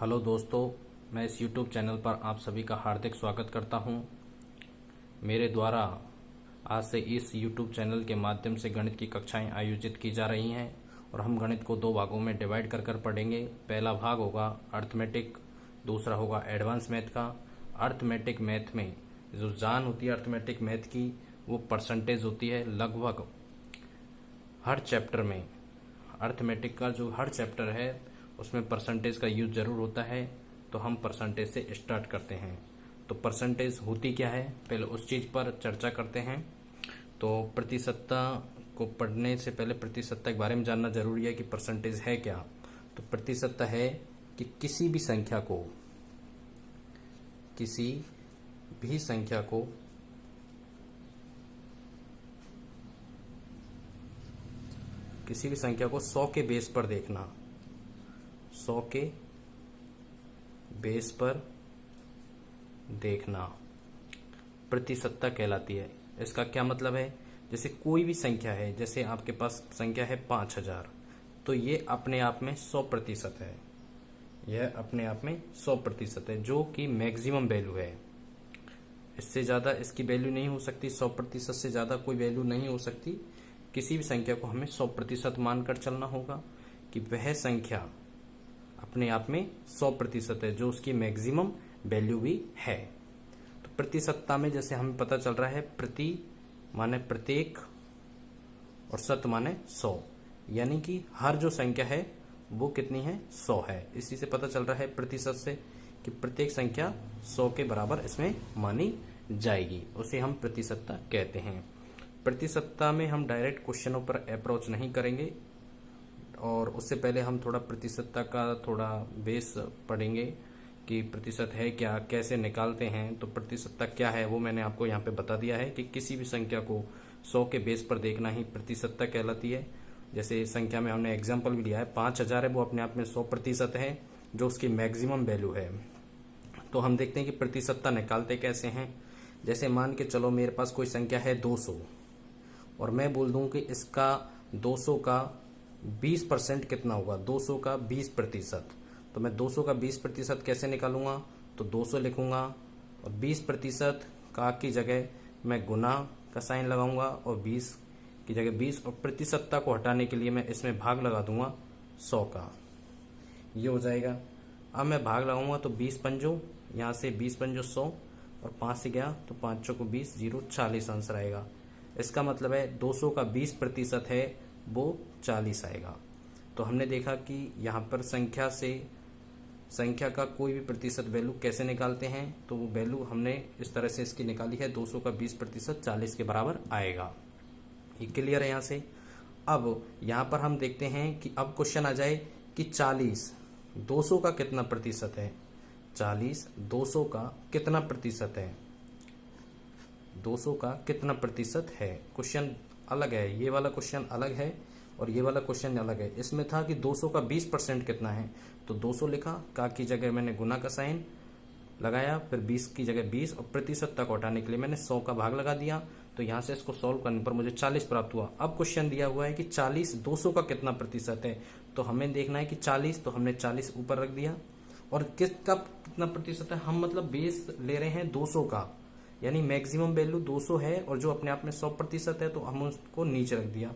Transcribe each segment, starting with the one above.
Hello दोस्तों, मैं इस YouTube चैनल पर आप सभी का हार्दिक स्वागत करता हूं। मेरे द्वारा आज से इस YouTube चैनल के माध्यम से गणित की कक्षाएं आयोजित की जा रही हैं और हम गणित को दो भागों में डिवाइड कर पढ़ेंगे। पहला भाग होगा अर्थमेटिक, दूसरा होगा एडवांस मैथ का। अर्थमेटिक मैथ में जो जान होती है अर्थमेटिक मैथ की, वो परसेंटेज होती है। लगभग हर चैप्टर में अर्थमेटिक का जो हर चैप्टर है उसमें परसेंटेज का यूज जरूर होता है। तो हम परसेंटेज से स्टार्ट करते हैं। तो परसेंटेज होती क्या है, पहले उस चीज़ पर चर्चा करते हैं। तो प्रतिशतता को पढ़ने से पहले प्रतिशतता के बारे में जानना जरूरी है कि परसेंटेज है क्या। तो प्रतिशतता है कि किसी भी संख्या को किसी भी संख्या को 100 के बेस पर देखना, 100 के बेस पर देखना प्रतिशतता कहलाती है। इसका क्या मतलब है, जैसे कोई भी संख्या है, जैसे आपके पास संख्या है 5000, तो ये अपने आप में 100% है। यह अपने आप में 100% है, जो कि मैक्सिमम वैल्यू है। इससे ज़्यादा इसकी वैल्यू नहीं हो सकती, 100% से ज़्यादा कोई वैल्यू नहीं हो सकती। किसी भी संख्या को हमें 100% मानकर चलना होगा कि वह संख्या अपने आप में 100% है, जो उसकी मैक्सिमम वैल्यू भी है। तो प्रतिशतता में जैसे हमें पता चल रहा है, प्रति माने प्रत्येक और शत माने 100, यानी कि हर जो संख्या है वो कितनी है, 100 है। इसी से पता चल रहा है प्रतिशत से कि प्रत्येक संख्या 100 के बराबर इसमें मानी जाएगी, उसे हम प्रतिशतता कहते हैं। प्रतिशतता में हम डायरेक्ट क्वेश्चनों पर अप्रोच नहीं करेंगे और उससे पहले हम थोड़ा प्रतिशतता का थोड़ा बेस पढ़ेंगे कि प्रतिशत है क्या, कैसे निकालते हैं। तो प्रतिशतता क्या है वो मैंने आपको यहाँ पे बता दिया है कि किसी भी संख्या को 100 के बेस पर देखना ही प्रतिशतता कहलाती है। जैसे संख्या में हमने एग्जाम्पल भी लिया है, 5000 है, वो अपने आप में 100% है, जो उसकी मैक्सिमम वैल्यू है। तो हम देखते हैं कि प्रतिशतता निकालते कैसे हैं। जैसे मान के चलो मेरे पास कोई संख्या है 200 और मैं बोल दूं कि इसका 200 का 20% कितना होगा, 200 का 20%। तो मैं 200 का 20% कैसे निकालूंगा, तो 200 लिखूंगा और 20% का की जगह मैं गुना का साइन लगाऊंगा और 20 की जगह 20, और प्रतिशतता को हटाने के लिए मैं इसमें भाग लगा दूंगा 100 का, ये हो जाएगा। अब मैं भाग लगाऊंगा तो 20 पंजों, यहाँ से 20 पंजों 100 और 5 से गया तो 5 चौको 20, 0 40 आंसर आएगा। इसका मतलब है 200 का 20% है वो 40 आएगा। तो हमने देखा कि यहाँ पर संख्या का कोई भी प्रतिशत वैल्यू कैसे निकालते हैं। तो वो वैल्यू हमने इस तरह से इसकी निकाली है, 200 का 20% 40 के बराबर आएगा। ये क्लियर है यहाँ से। अब यहाँ पर हम देखते हैं कि अब क्वेश्चन आ जाए कि 40 200 का कितना प्रतिशत है, 40 200 का कितना प्रतिशत है, 200 का कितना प्रतिशत है। क्वेश्चन अलग है, ये वाला क्वेश्चन अलग है और ये वाला क्वेश्चन अलग है। इसमें था कि 200 का 20% कितना है, तो 200 लिखा, का की जगह मैंने गुना का साइन लगाया, फिर 20 की जगह 20 और प्रतिशतता को हटाने के लिए मैंने 100 का भाग लगा दिया। तो यहाँ से इसको सॉल्व करने पर मुझे 40 प्राप्त हुआ। अब क्वेश्चन दिया हुआ है कि 40 200 का कितना प्रतिशत है, तो हमें देखना है कि 40, तो हमने 40 ऊपर रख दिया और किसका कितना प्रतिशत है, हम मतलब बेस ले रहे हैं 200 का, यानी मैक्सिमम वैल्यू 200 है और जो अपने आप में 100% है, तो हम उसको नीचे रख दिया।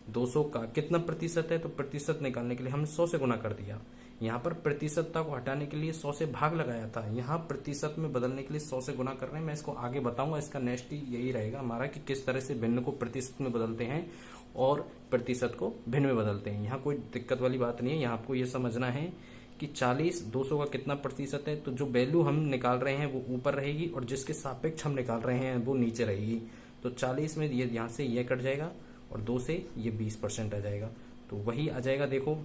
200 का कितना प्रतिशत है, तो प्रतिशत निकालने के लिए हमने 100 से गुना कर दिया। यहाँ पर प्रतिशतता को हटाने के लिए 100 से भाग लगाया था, यहाँ प्रतिशत में बदलने के लिए 100 से गुना कर रहे हैं। मैं इसको आगे बताऊंगा, इसका नेक्स्ट यही रहेगा हमारा कि किस तरह से भिन्न को प्रतिशत में बदलते हैं और प्रतिशत को भिन्न में बदलते हैं। यहाँ कोई दिक्कत वाली बात नहीं है। यहाँ आपको ये समझना है कि 40 200 का कितना प्रतिशत है, तो जो वैल्यू हम निकाल रहे हैं वो ऊपर रहेगी और जिसके सापेक्ष हम निकाल रहे हैं वो नीचे रहेगी। तो 40 में ये यहाँ से ये कट जाएगा और 2 से ये 20% आ जाएगा, तो वही आ जाएगा। देखो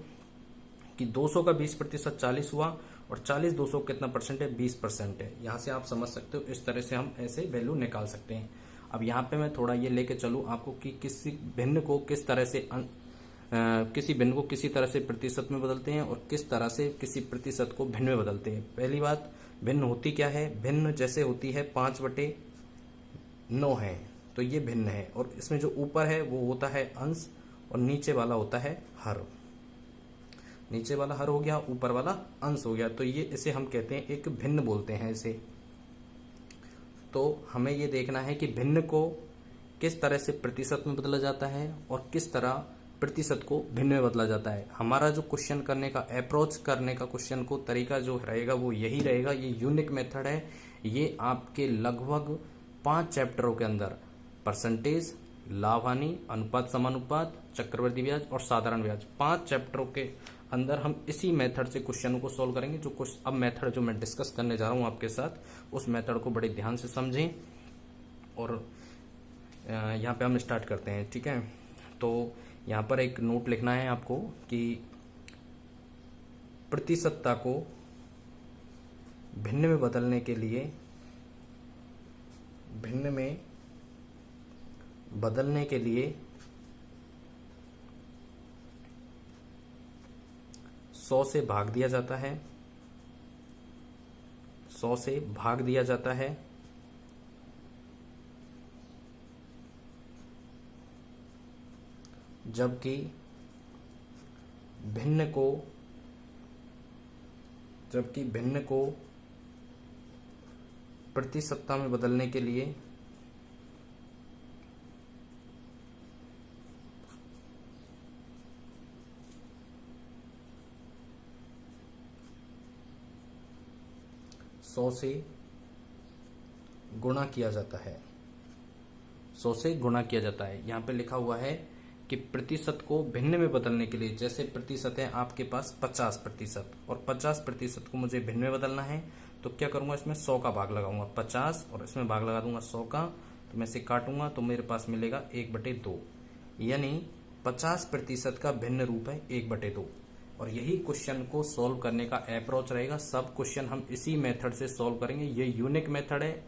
कि 200 का 20% 40 हुआ और 40 200 कितना परसेंट है, 20% है। यहाँ से आप समझ सकते हो, इस तरह से हम ऐसे वैल्यू निकाल सकते हैं। अब यहाँ पे मैं थोड़ा ये लेके चलूँ आपको कि किसी भिन्न को किस तरह से किसी तरह से प्रतिशत में बदलते हैं और किस तरह से किसी प्रतिशत को भिन्न में बदलते हैं। पहली बात, भिन्न होती क्या है, भिन्न जैसे होती है 5/9 है, तो ये भिन्न है, और इसमें जो ऊपर है वो होता है अंश और नीचे वाला होता है हर। नीचे वाला हर हो गया, ऊपर वाला अंश हो गया, तो ये इसे हम कहते हैं एक भिन्न बोलते हैं इसे। तो हमें ये देखना है कि भिन्न को किस तरह से प्रतिशत में बदला जाता है और किस तरह प्रतिशत को भिन्न में बदला जाता है। हमारा जो क्वेश्चन करने का अप्रोच करने का क्वेश्चन को तरीका जो रहेगा वो यही रहेगा। ये यूनिक मेथड है। ये आपके लगभग 5 चैप्टरों के अंदर परसेंटेज, लाभ हानि, अनुपात समानुपात, चक्रवृद्धि ब्याज और साधारण ब्याज, 5 चैप्टरों के अंदर हम इसी मेथड से क्वेश्चनों को सॉल्व करेंगे। जो कुछ अब मेथड जो मैं डिस्कस करने जा रहा हूं आपके साथ, उस मेथड को बड़े ध्यान से समझें। और यहाँ पे हम स्टार्ट करते हैं, ठीक है। तो यहाँ पर एक नोट लिखना है आपको कि प्रतिशतता को भिन्न में बदलने के लिए, भिन्न में बदलने के लिए 100 से भाग दिया जाता है, 100 से भाग दिया जाता है। जबकि भिन्न को प्रतिशतता में बदलने के लिए सौ से गुणा किया जाता है, 100 से गुणा किया जाता है। यहां पे लिखा हुआ है कि प्रतिशत को भिन्न में बदलने के लिए, जैसे प्रतिशत है आपके पास 50% और 50% को मुझे भिन्न में बदलना है, तो क्या करूंगा, इसमें 100 का भाग लगाऊंगा, 50 और इसमें भाग लगा दूंगा 100 का, तो मैं इसे काटूंगा तो मेरे पास मिलेगा 1/2, यानी 50% का भिन्न रूप है 1/2। और यही क्वेश्चन को सॉल्व करने का अप्रोच रहेगा। सब क्वेश्चन हम इसी मेथड से सॉल्व करेंगे। ये यूनिक मेथड है।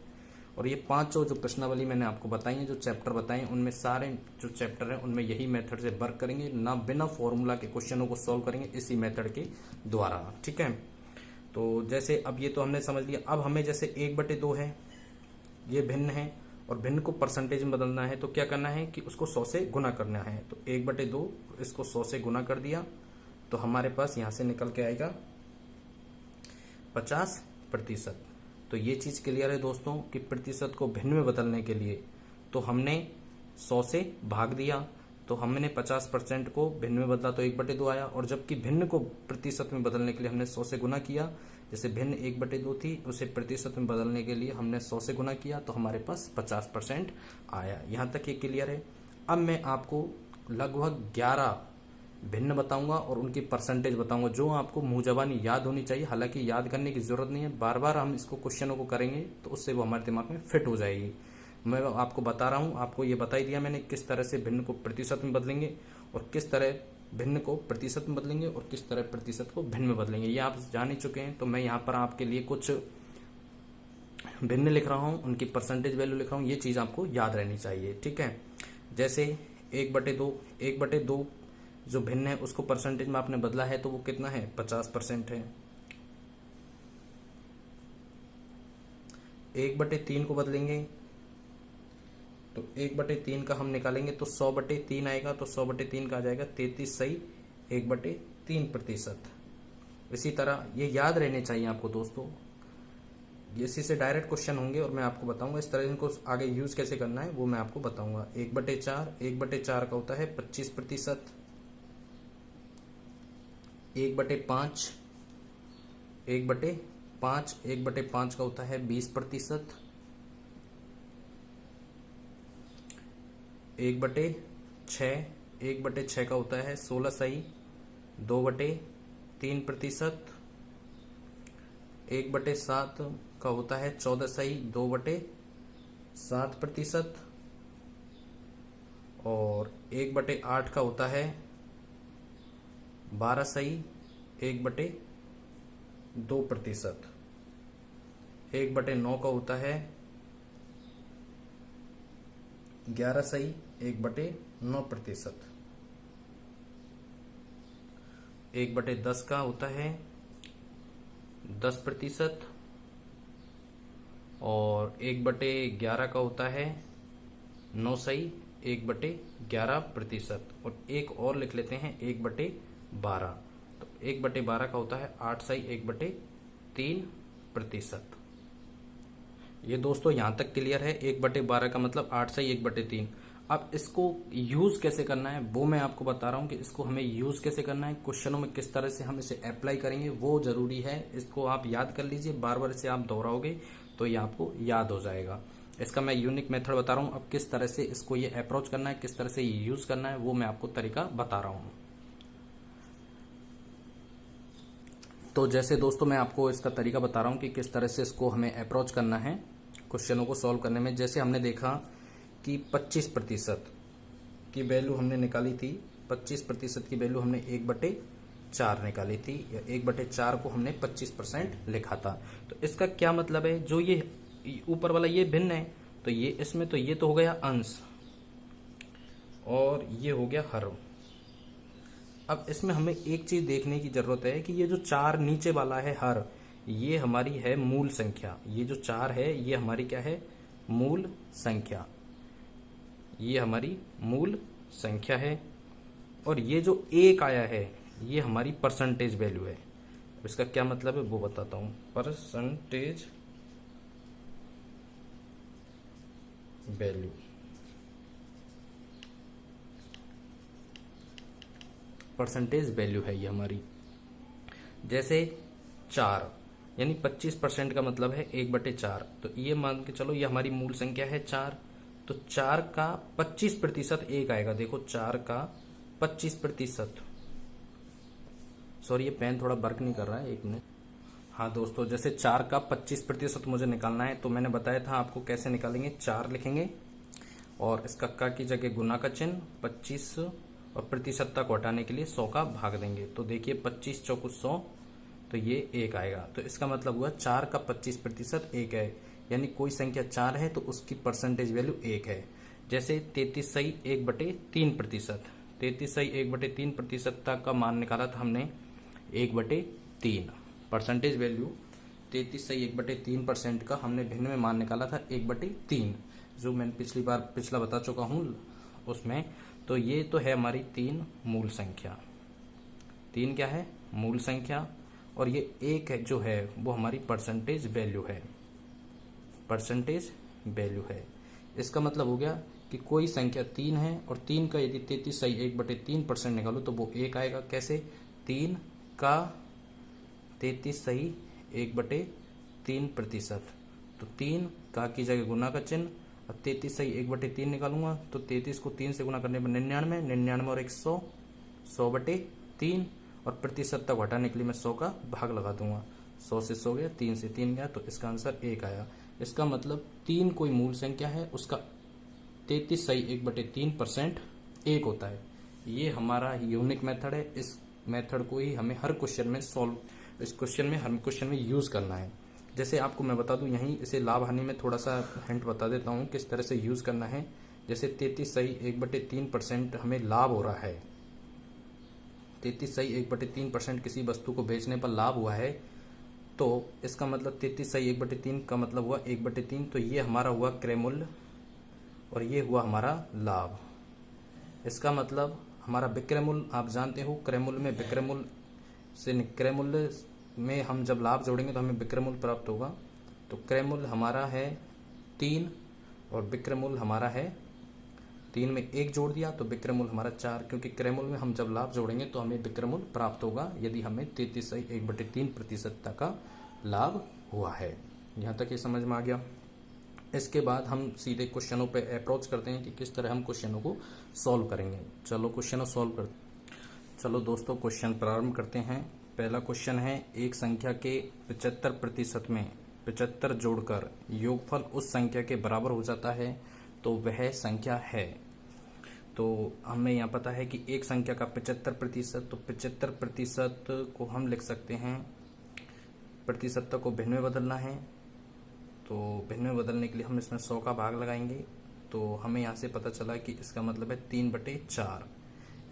और ये 5 जो प्रश्नावली मैंने आपको बताई है, जो चैप्टर बताए हैं, उनमें सारे जो चैप्टर हैं उनमें यही मेथड से वर्क करेंगे ना, बिना फॉर्मूला के क्वेश्चनों को सॉल्व करेंगे इसी मेथड के द्वारा, ठीक है। तो जैसे अब ये तो हमने समझ लिया। अब हमें जैसे 1/2 है, ये भिन्न है और भिन्न को परसेंटेज में बदलना है, तो क्या करना है कि उसको 100 से गुना करना है। तो 1/2 इसको 100 से गुना कर दिया तो हमारे पास यहां से निकल के आएगा 50%। तो ये चीज क्लियर है दोस्तों कि प्रतिशत को भिन्न में बदलने के लिए तो हमने 100 से भाग दिया, तो हमने 50% को भिन्न में बदला तो 1/2 आया। और जबकि भिन्न को प्रतिशत में बदलने के लिए हमने 100 से गुना किया, जैसे भिन्न 1/2 थी, उसे प्रतिशत में बदलने के लिए हमने 100 से गुना किया तो हमारे पास 50% आया। यहां तक ये क्लियर है। अब मैं आपको लगभग 11 भिन्न बताऊंगा और उनकी परसेंटेज बताऊंगा, जो आपको मुंह जबानी याद होनी चाहिए। हालांकि याद करने की जरूरत नहीं है, बार बार हम इसको क्वेश्चनों को करेंगे तो उससे वो हमारे दिमाग में फिट हो जाएगी। मैं आपको बता रहा हूं, आपको ये बता ही दिया मैंने किस तरह से भिन्न को प्रतिशत में बदलेंगे और किस तरह भिन्न को प्रतिशत में बदलेंगे और किस तरह प्रतिशत को भिन्न में बदलेंगे, ये आप जान ही चुके हैं। तो मैं यहाँ पर आपके लिए कुछ भिन्न लिख रहा हूं, उनकी परसेंटेज वैल्यू लिख रहा हूं, ये चीज आपको याद रहनी चाहिए, ठीक है। जैसे 1/2 जो भिन्न है उसको परसेंटेज में आपने बदला है तो वो कितना है, 50% है। 1/3 को बदलेंगे तो 1/3 का हम निकालेंगे तो 100/3 आएगा, तो 100/3 का आ जाएगा 33 सही 1/3%। इसी तरह ये याद रहने चाहिए आपको दोस्तों, इसी से डायरेक्ट क्वेश्चन होंगे और मैं आपको बताऊंगा इस तरह इनको आगे यूज कैसे करना है, वो मैं आपको बताऊंगा। 1/4 का होता है 25%, 1/5 1/5 का होता है 20%, 1/6 का होता है 16 सही 2/3%, 1/7 का होता है 14 सही 2/7%, और 1/8 का होता है 12 सही 1/2%, 1/9 का होता है 11 सही 1/9%, 1/10 का होता है 10%, और 1/11 का होता है 9 सही 1/11%, और एक और लिख लेते हैं 1/12। तो 1/12 का होता है 8/1/3%। ये दोस्तों यहां तक क्लियर है। 1/12 का मतलब 8/1/3। अब इसको यूज कैसे करना है वो मैं आपको बता रहा हूं कि इसको हमें यूज कैसे करना है, क्वेश्चनों में किस तरह से हम इसे अप्लाई करेंगे वो जरूरी है। इसको आप याद कर लीजिए, बार बार इसे आप दोहराओगे तो ये आपको याद हो जाएगा। इसका मैं यूनिक मेथड बता रहा हूं। अब किस तरह से इसको ये अप्रोच करना है, किस तरह से यूज करना है वो मैं आपको तरीका बता रहा हूं। तो जैसे दोस्तों मैं आपको इसका तरीका बता रहा हूं कि किस तरह से इसको हमें अप्रोच करना है क्वेश्चनों को सॉल्व करने में। जैसे हमने देखा कि 25% की वैल्यू हमने निकाली थी, 25% की वैल्यू हमने 1/4 निकाली थी, या 1/4 को हमने 25% लिखा था। तो इसका क्या मतलब है, जो ये ऊपर वाला ये भिन्न है तो ये इसमें, तो ये तो हो गया अंश और ये हो गया हर। अब इसमें हमें एक चीज देखने की जरूरत है कि ये जो 4 नीचे वाला है हर, ये हमारी है मूल संख्या। ये जो 4 है ये हमारी क्या है, मूल संख्या। ये हमारी मूल संख्या है। और ये जो 1 आया है ये हमारी परसेंटेज वैल्यू है। इसका क्या मतलब है वो बताता हूं। परसेंटेज वैल्यू, परसेंटेज वैल्यू है ये हमारी। जैसे 4 यानी 25% का मतलब है 1/4। तो ये मान के चलो ये हमारी मूल संख्या है 4। तो 4 का 25% 1 आएगा। देखो 4 का 25%, सॉरी ये पेन थोड़ा वर्क नहीं कर रहा है, 1 मिनट। हाँ दोस्तों, जैसे 4 का 25% मुझे निकालना है तो मैंने बताया था आपको कैसे निकालेंगे। 4 लिखेंगे और इसका का की जगह गुना का चिन्ह, 25 और प्रतिशत को हटाने के लिए 100 का भाग देंगे। तो देखिए 25 चौको 100, तो ये 1 आएगा। तो इसका मतलब हुआ 4 का 25% 1 है, यानी कोई संख्या 4 है तो उसकी परसेंटेज वैल्यू 1 है। जैसे 33/1/3%, 33/1/3% तक का मान निकाला था हमने 1/3। परसेंटेज वैल्यू 33/1/3% का हमने भिन्न में मान निकाला था 1/3, जो मैंने पिछला बता चुका हूं उसमें। तो ये तो है हमारी 3 मूल संख्या। 3 क्या है, मूल संख्या। और ये 1 है जो है वो हमारी परसेंटेज वैल्यू है, परसेंटेज वैल्यू है। इसका मतलब हो गया कि कोई संख्या 3 है और 3 का यदि 33/1/3% निकालो तो वो 1 आएगा। कैसे, 3 का 33/1/3%। तो 3 का की जगह गुना का चिन्ह, अब 33/1/3 निकालूंगा तो 33 को 3 से गुना करने पर 99, 99 और 100, 100/3 और प्रतिशत तक हटाने के लिए मैं 100 का भाग लगा दूंगा। 100 से 100 गया, 3 से 3 गया, तो इसका आंसर 1 आया। इसका मतलब 3 कोई मूल संख्या है, उसका 33/1/3% 1 होता है। ये हमारा यूनिक मेथड है। इस मेथड को ही हमें हर क्वेश्चन में इस क्वेश्चन में हर क्वेश्चन में यूज करना है। जैसे आपको मैं बता दूं, यहीं इसे लाभ हानि में थोड़ा सा हिंट बता देता हूं किस तरह से यूज करना है। जैसे 33/1/3% हमें लाभ हो रहा है, 33/1/3% किसी वस्तु को बेचने पर लाभ हुआ है, तो इसका मतलब 33/1/3 का मतलब हुआ 1/3। तो ये हमारा हुआ क्रय मूल्य और ये हुआ हमारा लाभ। इसका मतलब हमारा विक्रय मूल्य, आप जानते हो क्रय मूल्य में विक्रय मूल्य से क्रय मूल्य में हम जब लाभ जोड़ेंगे तो हमें विक्रय मूल्य प्राप्त होगा। तो क्रय मूल्य हमारा है 3 और विक्रय मूल्य हमारा है 3 में 1 जोड़ दिया तो विक्रय मूल्य हमारा 4, क्योंकि क्रय मूल्य में हम जब लाभ जोड़ेंगे तो हमें विक्रय मूल्य प्राप्त होगा यदि हमें 33/1/3% का लाभ हुआ है। यहाँ तक ये समझ में आ गया। इसके बाद हम सीधे क्वेश्चनों पे अप्रोच करते हैं कि किस तरह हम क्वेश्चनों को सॉल्व करेंगे। चलो क्वेश्चनों सॉल्व करते। चलो दोस्तों क्वेश्चन प्रारंभ करते हैं। पहला क्वेश्चन है, एक संख्या के 75% में 75 जोड़कर योगफल उस संख्या के बराबर हो जाता है तो वह संख्या है। तो हमें यहाँ पता है कि एक संख्या का 75%, तो 75% को हम लिख सकते हैं, प्रतिशत को भिन्न में बदलना है। तो भिन्न में बदलने के लिए हम इसमें 100 का भाग लगाएंगे। तो हमें यहाँ से पता चला कि इसका मतलब है 3/4।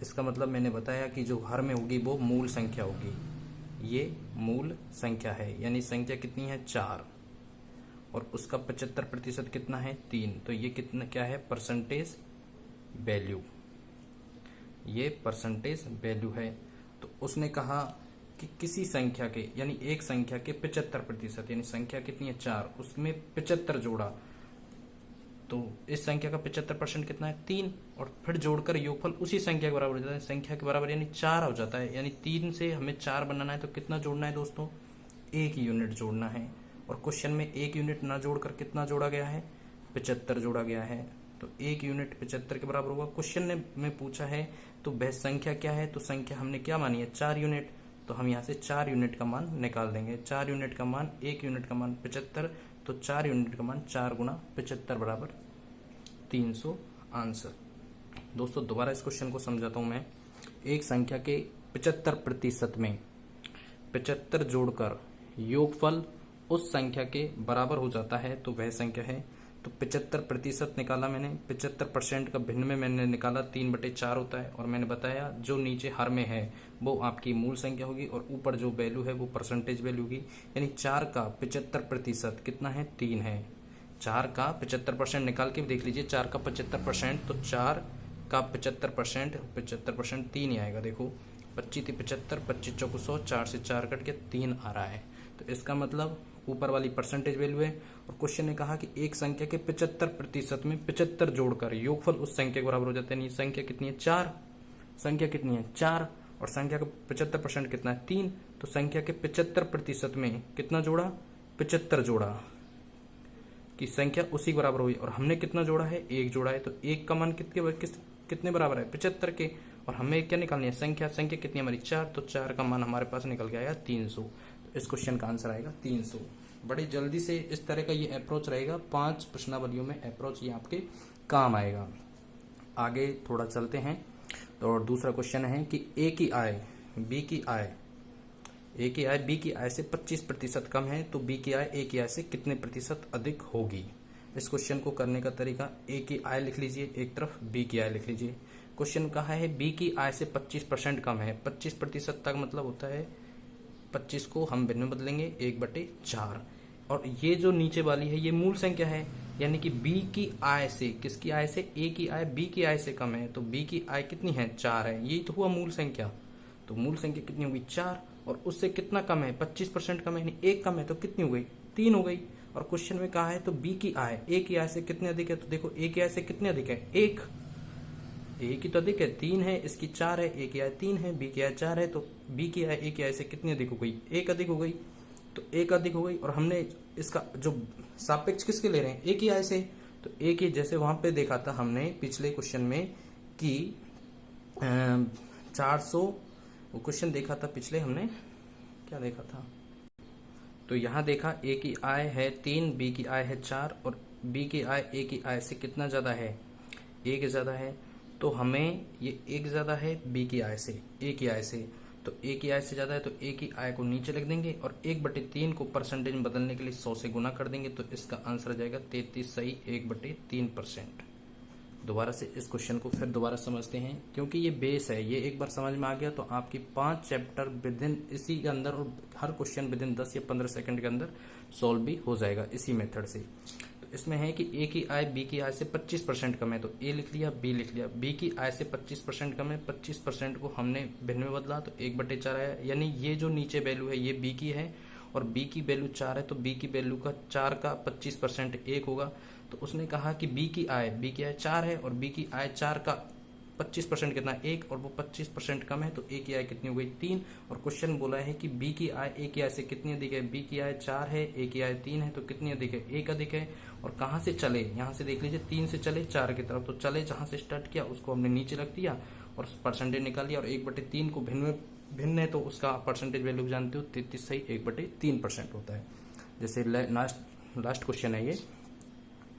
इसका मतलब मैंने बताया कि जो हर में होगी वो मूल संख्या होगी। ये मूल संख्या है, यानी संख्या कितनी है 4 और उसका 75% कितना है 3। तो ये कितना क्या है, परसेंटेज वैल्यू। ये परसेंटेज वैल्यू है। तो उसने कहा कि किसी संख्या के यानी एक संख्या के 75%, यानी संख्या कितनी है 4, उसमें 75 जोड़ा, तो इस संख्या का 75% कितना है 3, और फिर जोड़कर योगफल उसी संख्या के बराबर हो जाता है, संख्या के बराबर यानी 4 हो जाता है। यानी 3 से हमें 4 बनाना है तो कितना जोड़ना है दोस्तों, 1 यूनिट जोड़ना है। और क्वेश्चन में 1 यूनिट ना जोड़कर कितना जोड़ा गया है, 75 जोड़ा गया है। तो 1 यूनिट 75 के बराबर होगा। क्वेश्चन ने में पूछा है तो वह संख्या क्या है, तो संख्या हमने क्या मानी है 4 यूनिट, तो हम यहाँ से 4 यूनिट का मान निकाल देंगे। 4 यूनिट का मान, 1 यूनिट का मान 75, तो 4 यूनिट का मान 4 गुना 75 बराबर 300 आंसर। दोस्तों दोबारा इस क्वेश्चन को समझाता हूं मैं। एक संख्या के 75% में 75 जोड़कर योगफल उस संख्या के बराबर हो जाता है तो वह संख्या है। तो 75% निकाला मैंने, 75% का भिन्न में मैंने निकाला 3/4 होता है, और मैंने बताया जो नीचे हर में है वो आपकी मूल संख्या होगी और ऊपर जो वैल्यू है वो परसेंटेज वैल्यू होगी। यानी 4 का 75% कितना है 3 है। 4 का 75% निकाल के देख लीजिए, 4 का 75%, तो 4 का 75% 3 ही आएगा। देखो 25 × 75, 25 × 100, 4 से 4 कट के 3 आ रहा है। तो इसका मतलब ऊपर वाली परसेंटेज वैल्यू है। और क्वेश्चन ने कहा कि एक संख्या के 75% में 75 जोड़कर योगफल उस संख्या के बराबर हो जाता है। यानी संख्या कितनी है 4, संख्या कितनी है 4, और संख्या का 75% कितना है 3, तो संख्या के 75% में कितना जोड़ा 75 जोड़ा कि संख्या उसी के बराबर हुई। और हमने कितना जोड़ा है 1 जोड़ा है, तो 1 का मान कितने बराबर है 75 के, और हमें क्या निकालनी है संख्या कितनी हमारी 4, तो 4 का मान हमारे पास निकल के आया 300। तो इस क्वेश्चन का आंसर आएगा 300। बड़ी जल्दी से इस तरह का ये अप्रोच रहेगा, 5 प्रश्नावलियों में अप्रोच ये आपके काम आएगा। आगे थोड़ा चलते हैं। तो और दूसरा क्वेश्चन है कि ए की आय बी की आय बी की आय से 25% कम है तो बी की आय ए की आय से कितने प्रतिशत अधिक होगी। इस क्वेश्चन को करने का तरीका, ए की आय लिख लीजिए एक तरफ, बी की आय लिख लीजिए। क्वेश्चन कहा है बी की आय से 25% कम है। 25% तक मतलब होता है 25 को हम भिन्न में बदलेंगे 1/4, और ये जो नीचे वाली है ये मूल संख्या है। यानी कि बी की आय से, किसकी आय से, ए की आय बी की आय से कम है, तो बी की आय कितनी है 4 है। यही तो हुआ मूल संख्या। तो मूल संख्या कितनी होगी 4, और उससे कितना कम है 25% कम है, यानी 1 कम है, तो कितनी हो गई 3 हो गई। और क्वेश्चन में कहा है तो बी की आय ए की आय से कितने अधिक है, तो देखो ए की आय से कितने अधिक है 1, ए की तो अधिक है 3 है, इसकी 4 है, ए की आय 3 है, बी की आय 4 है, तो बी की आय ए की आय से कितनी अधिक हो गई 1 अधिक हो गई। तो 1 अधिक हो गई, और हमने इसका जो सापेक्ष किसके ले रहे हैं ए की आय से, तो ए की, जैसे वहां पे देखा था हमने पिछले क्वेश्चन में कि 400, वो क्वेश्चन देखा था पिछले, हमने क्या देखा था, तो यहाँ देखा ए की आय है 3, बी की आय है 4, और बी की आय ए की आय से कितना ज्यादा है 1 ज्यादा है। तो हमें ये 1 ज्यादा है बी की आय से, ए की आय से, तो ए की आय से ज्यादा है तो ए की आय को नीचे लिख देंगे, और 1/3 को परसेंटेज में बदलने के लिए 100 से गुना कर देंगे, तो इसका आंसर आ जाएगा 33 सही 1/3%। दोबारा से इस क्वेश्चन को फिर दोबारा समझते हैं, क्योंकि ये बेस है, ये एक बार समझ में आ गया तो आपकी 5 चैप्टर विद इन इसी के अंदर, और हर क्वेश्चन विद इन 10 या 15 सेकंड के अंदर सॉल्व भी हो जाएगा इसी मेथड से। तो इसमें है कि ए की आय बी की आय से 25% कम है, तो ए लिख लिया, बी लिख लिया। बी की आय से 25% कम है, 25% को हमने भिन्न में बदला तो 1/4 आया। यानी ये जो नीचे वैल्यू है ये बी की है, और बी की वैल्यू 4 है, तो बी की वैल्यू का 4 का 25% 1 होगा। तो उसने कहा कि बी की आय 4 है, और बी की आय 4 का 25% कितना 1, और वो 25% कम है, तो ए की आय कितनी हो गई 3। और क्वेश्चन बोला है कि बी की आय ए की आय से कितनी अधिक है, बी की आय 4 है, ए की आय 3 है, तो कितनी अधिक है 1 अधिक है। और कहाँ से चले, यहाँ से देख लीजिए 3 से चले 4 की तरफ, तो चले जहां से स्टार्ट किया उसको हमने नीचे रख दिया और परसेंटेज निकाल लिया, और 1/3 को भिन्न है तो उसका परसेंटेज वैल्यू जानते हो 33 सही 1/3% होता है। जैसे लास्ट क्वेश्चन है ये,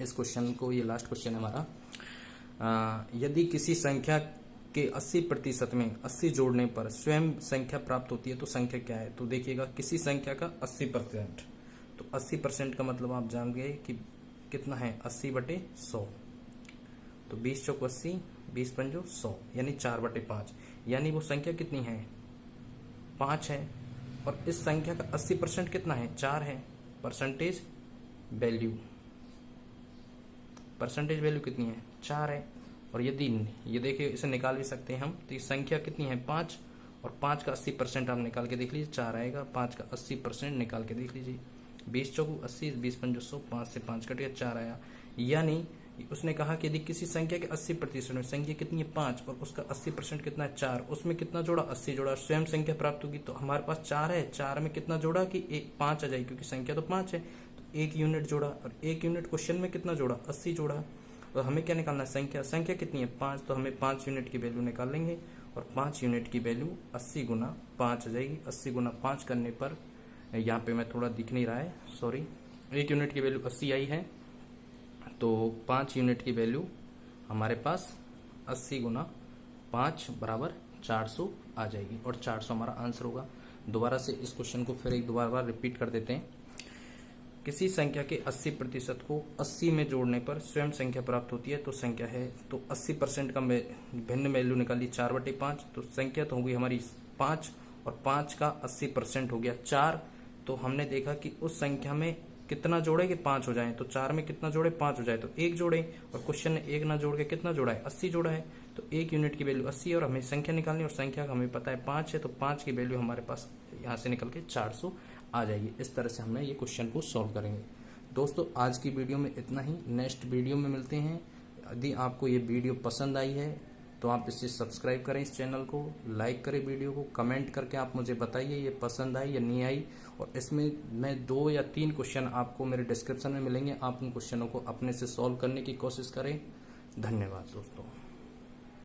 इस क्वेश्चन को, ये लास्ट क्वेश्चन है हमारा। यदि किसी संख्या के 80% में 80 जोड़ने पर स्वयं संख्या प्राप्त होती है तो संख्या क्या है। तो देखिएगा किसी संख्या का 80%, तो 80% का मतलब आप जान गए कि कितना है 80/100, तो 20 चौक 80, 20 पंजो 100, यानी 4/5, यानी वो संख्या कितनी है 5 है। और इस संख्या का 80% कितना है 4 है। परसेंटेज वैल्यू कितनी है 4 है। और यदि ये देखिए इसे निकाल भी सकते हैं हम, तो ये संख्या कितनी है 5, और 5 का 80% आप निकाल के देख लीजिए, 4 आएगा। 5 का 80% निकाल के देख लीजिए, 20 चौकू 80, 20 पंजो 100, 5 से 5 कट गया, 4 आया। यानी उसने कहा कि यदि किसी संख्या के 80% में, संख्या कितनी है 5 और उसका 80% कितना है 4, उसमें कितना जोड़ा 80 जोड़ा, स्वयं संख्या प्राप्त होगी। तो हमारे पास 4 है, 4 में कितना जोड़ा कि 5 आ जाएगी, क्योंकि संख्या तो 5 है, तो 1 यूनिट जोड़ा। और 1 यूनिट क्वेश्चन में कितना जोड़ा 80 जोड़ा। तो हमें क्या निकालना है, संख्या कितनी है 5, तो हमें 5 यूनिट की वैल्यू निकाल लेंगे और 5 यूनिट की वैल्यू 80 गुना 5 आ जाएगी। 80 गुना 5 करने पर, यहाँ पे मैं थोड़ा दिख नहीं रहा है, सॉरी, 1 यूनिट की वैल्यू 80 आई है, तो 5 यूनिट की वैल्यू हमारे पास 80 गुना 5 बराबर 400 आ जाएगी और 400 हमारा आंसर होगा। दोबारा से इस क्वेश्चन को फिर एक दोबारा रिपीट कर देते हैं। किसी संख्या के 80% को 80 में जोड़ने पर स्वयं संख्या प्राप्त होती है। तो संख्या है, तो 80% का भिन्न वैल्यू निकाली 4/5, तो संख्या तो होगी हमारी 5 और 5 का 80% हो गया 4। तो हमने देखा कि उस संख्या में कितना जोड़े कि 5 हो जाए, तो 4 में कितना जोड़े 5 हो जाए, तो 1 जोड़े, और क्वेश्चन ने 1 ना जोड़ के कितना जोड़ा है 80 जोड़ा है। तो 1 यूनिट की वैल्यू 80 है और हमें संख्या निकालनी, और संख्या हमें पता है 5 है, तो 5 की वैल्यू हमारे पास यहाँ से निकल के 400 आ जाएगी। इस तरह से हमने ये क्वेश्चन को सॉल्व करेंगे। दोस्तों आज की वीडियो में इतना ही, नेक्स्ट वीडियो में मिलते हैं। यदि आपको ये वीडियो पसंद आई है तो आप इसे सब्सक्राइब करें, इस चैनल को लाइक करें, वीडियो को कमेंट करके आप मुझे बताइए ये पसंद आई या नहीं आई। और इसमें मैं 2 या 3 क्वेश्चन आपको मेरे डिस्क्रिप्शन में मिलेंगे, आप उन क्वेश्चनों को अपने से सॉल्व करने की कोशिश करें। धन्यवाद दोस्तों।